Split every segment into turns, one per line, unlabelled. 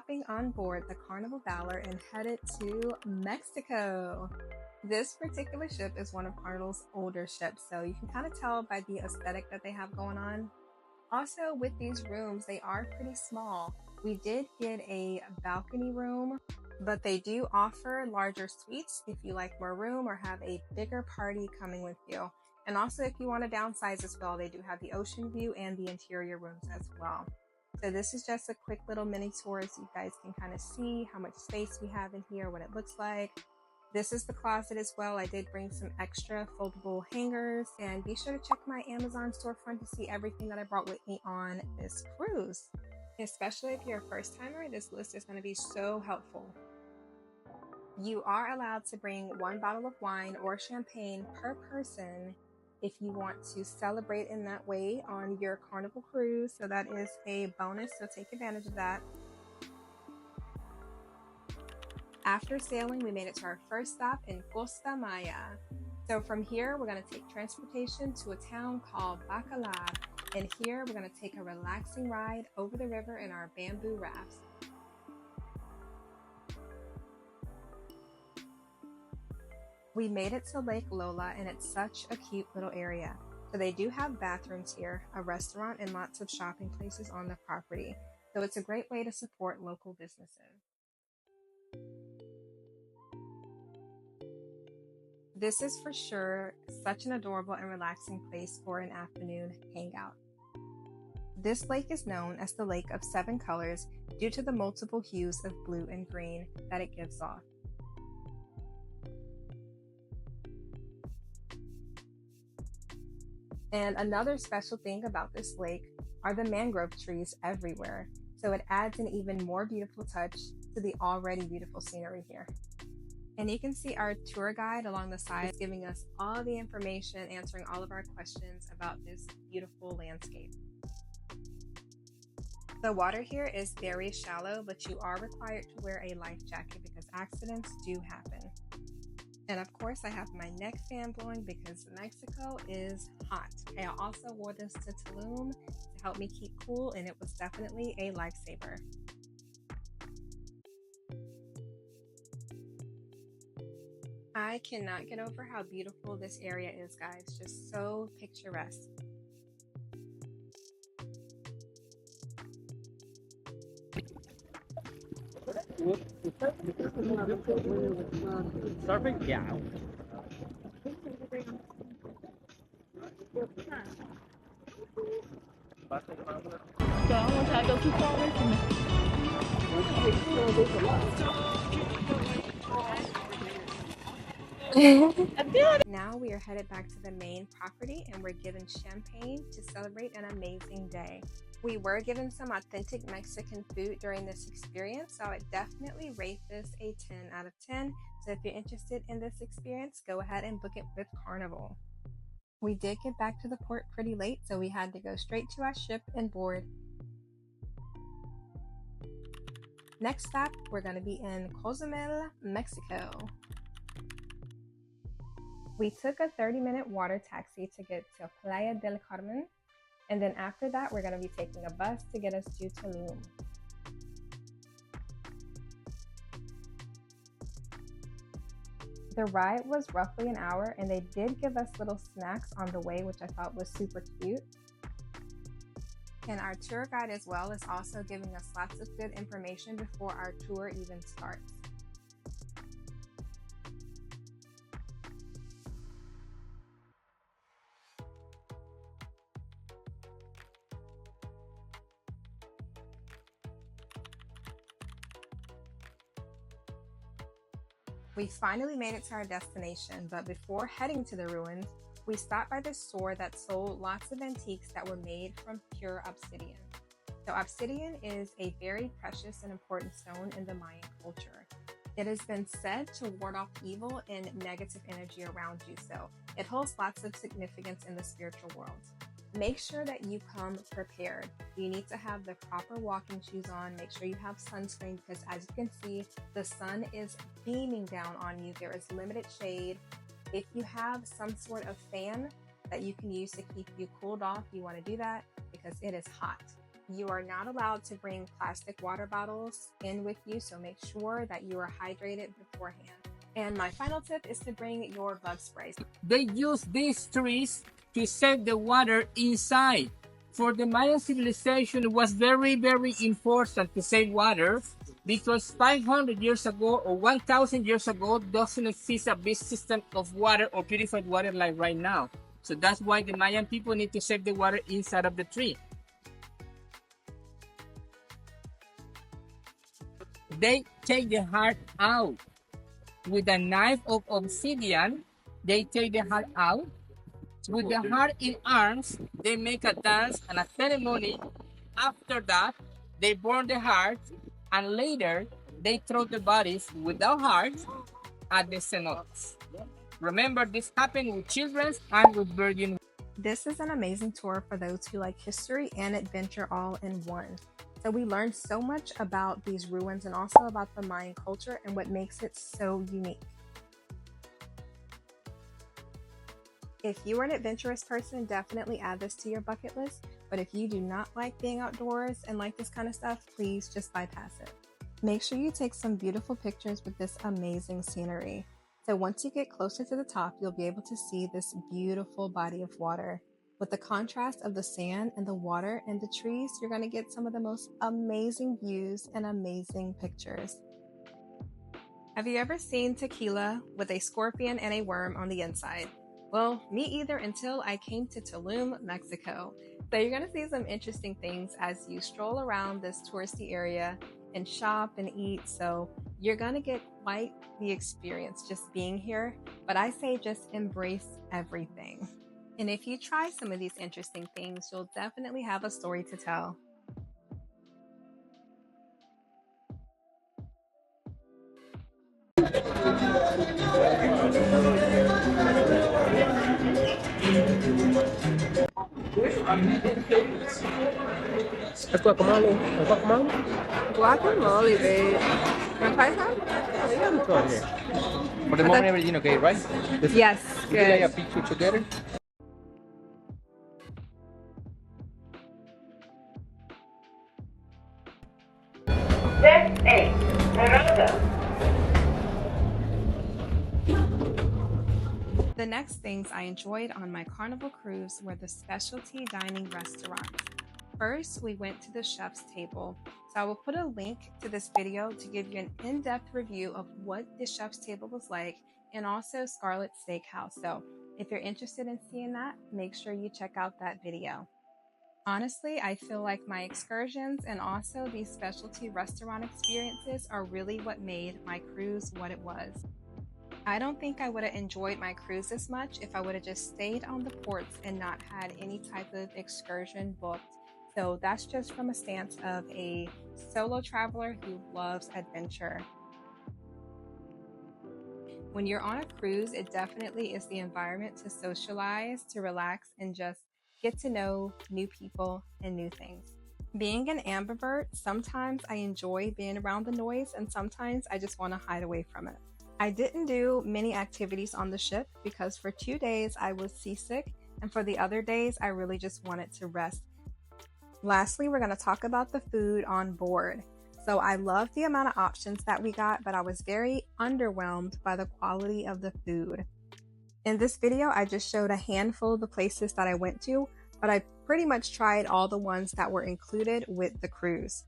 hopping on board the Carnival and headed to Mexico. This particular ship is one of Carnival's older ships, so you can kind of tell by the aesthetic that they have going on. Also, with these rooms, they are pretty small. We did get a balcony room, but they do offer larger suites if you like more room or have a bigger party coming with you. And also, if you want to downsize as well, they do have the ocean view and the interior rooms as well. So this is just a quick little mini tour so you guys can kind of see how much space we have in here, what it looks like. This is the closet as well. I did bring some extra foldable hangers, and be sure to check my Amazon storefront to see everything that I brought with me on this cruise. Especially if you're a first timer, this list is going to be so helpful. You are allowed to bring 1 bottle of wine or champagne per person if you want to celebrate in that way on your Carnival cruise. So that is a bonus, so take advantage of that. After sailing, we made it to our first stop in Costa Maya. So from here, we're going to take transportation to a town called Bacalar. And here, we're going to take a relaxing ride over the river in our bamboo rafts. We made it to Lake Lola, and it's such a cute little area. So they do have bathrooms here, a restaurant, and lots of shopping places on the property. So it's a great way to support local businesses. This is for sure such an adorable and relaxing place for an afternoon hangout. This lake is known as the Lake of 7 Colors due to the multiple hues of blue and green that it gives off. And another special thing about this lake are the mangrove trees everywhere, so it adds an even more beautiful touch to the already beautiful scenery here. And you can see our tour guide along the side giving us all the information, answering all of our questions about this beautiful landscape. The water here is very shallow, but you are required to wear a life jacket because accidents do happen. And of course, I have my neck fan blowing because Mexico is hot. Okay, I also wore this to Tulum to help me keep cool, and it was definitely a lifesaver. I cannot get over how beautiful this area is, guys. Just so picturesque.
Surfing? Yeah.
I go too far away from it.
Now we are headed back to the main property, and we're given champagne to celebrate an amazing day. We were given some authentic Mexican food during this experience, so I would definitely rate this a 10 out of 10. So if you're interested in this experience, go ahead and book it with Carnival. We did get back to the port pretty late, so we had to go straight to our ship and board. Next stop, we're going to be in Cozumel, Mexico. We took a 30-minute water taxi to get to Playa del Carmen, and then after that, we're going to be taking a bus to get us to Tulum. The ride was roughly an hour, and they did give us little snacks on the way, which I thought was super cute. And our tour guide as well is also giving us lots of good information before our tour even starts. We finally made it to our destination, but before heading to the ruins, we stopped by this store that sold lots of antiques that were made from pure obsidian. So obsidian is a very precious and important stone in the Mayan culture. It has been said to ward off evil and negative energy around you, so it holds lots of significance in the spiritual world. Make sure that you come prepared. You need to have the proper walking shoes on. Make sure you have sunscreen because, as you can see, the sun is beaming down on you. There is limited shade. If you have some sort of fan that you can use to keep you cooled off, you want to do that because it is hot. You are not allowed to bring plastic water bottles in with you, so make sure that you are hydrated beforehand. And my final tip is to bring your bug sprays.
They use these trees to save the water inside. For the Mayan civilization, it was very, very important to save water because 500 years ago or 1,000 years ago doesn't exist a big system of water or purified water like right now. So that's why the Mayan people need to save the water inside of the tree. They take the heart out. With a knife of obsidian, they take the heart out. With the heart in arms, they make a dance and a ceremony. After that, they burn the heart, and later they throw the bodies without hearts at the cenotes. Remember, this happened with children and with virgin.
This is an amazing tour for those who like history and adventure all in one. So we learned so much about these ruins and also about the Mayan culture and what makes it so unique. If you are an adventurous person, definitely add this to your bucket list. But if you do not like being outdoors and like this kind of stuff, please just bypass it. Make sure you take some beautiful pictures with this amazing scenery. So once you get closer to the top, you'll be able to see this beautiful body of water. With the contrast of the sand and the water and the trees, you're going to get some of the most amazing views and amazing pictures. Have you ever seen tequila with a scorpion and a worm on the inside? Well, me either until I came to Tulum, Mexico. So you're going to see some interesting things as you stroll around this touristy area and shop and eat. So you're going to get quite the experience just being here. But I say just embrace everything. And if you try some of these interesting things, you'll definitely have a story to tell.
That's guacamole. Guacamole?
Guacamole, babe. Want to try some?
Yeah, let's go here. For the moment, everything okay, right?
Yes,
good. Can I have a picture together?
Step 8. Naranja.
The next things I enjoyed on my Carnival cruise were the specialty dining restaurants. First, we went to the chef's table. So I will put a link to this video to give you an in-depth review of what the chef's table was like and also Scarlett's Steakhouse. So if you're interested in seeing that, make sure you check out that video. Honestly, I feel like my excursions and also these specialty restaurant experiences are really what made my cruise what it was. I don't think I would have enjoyed my cruise as much if I would have just stayed on the ports and not had any type of excursion booked. So that's just from a stance of a solo traveler who loves adventure. When you're on a cruise, it definitely is the environment to socialize, to relax, and just get to know new people and new things. Being an ambivert, sometimes I enjoy being around the noise and sometimes I just want to hide away from it. I didn't do many activities on the ship because for 2 days I was seasick and for the other days I really just wanted to rest. Lastly, we're going to talk about the food on board. So I love the amount of options that we got, but I was very underwhelmed by the quality of the food. In this video, I just showed a handful of the places that I went to, but I pretty much tried all the ones that were included with the cruise.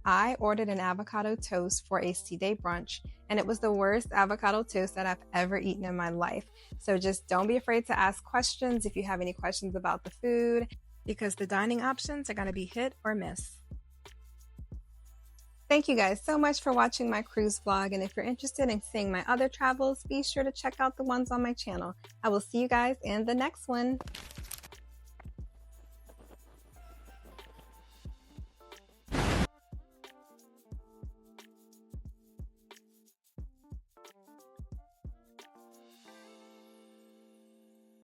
I ordered an avocado toast for a sea day brunch, and it was the worst avocado toast that I've ever eaten in my life. So just don't be afraid to ask questions if you have any questions about the food, because the dining options are going to be hit or miss. Thank you guys so much for watching my cruise vlog, and if you're interested in seeing my other travels, be sure to check out the ones on my channel. I will see you guys in the next one.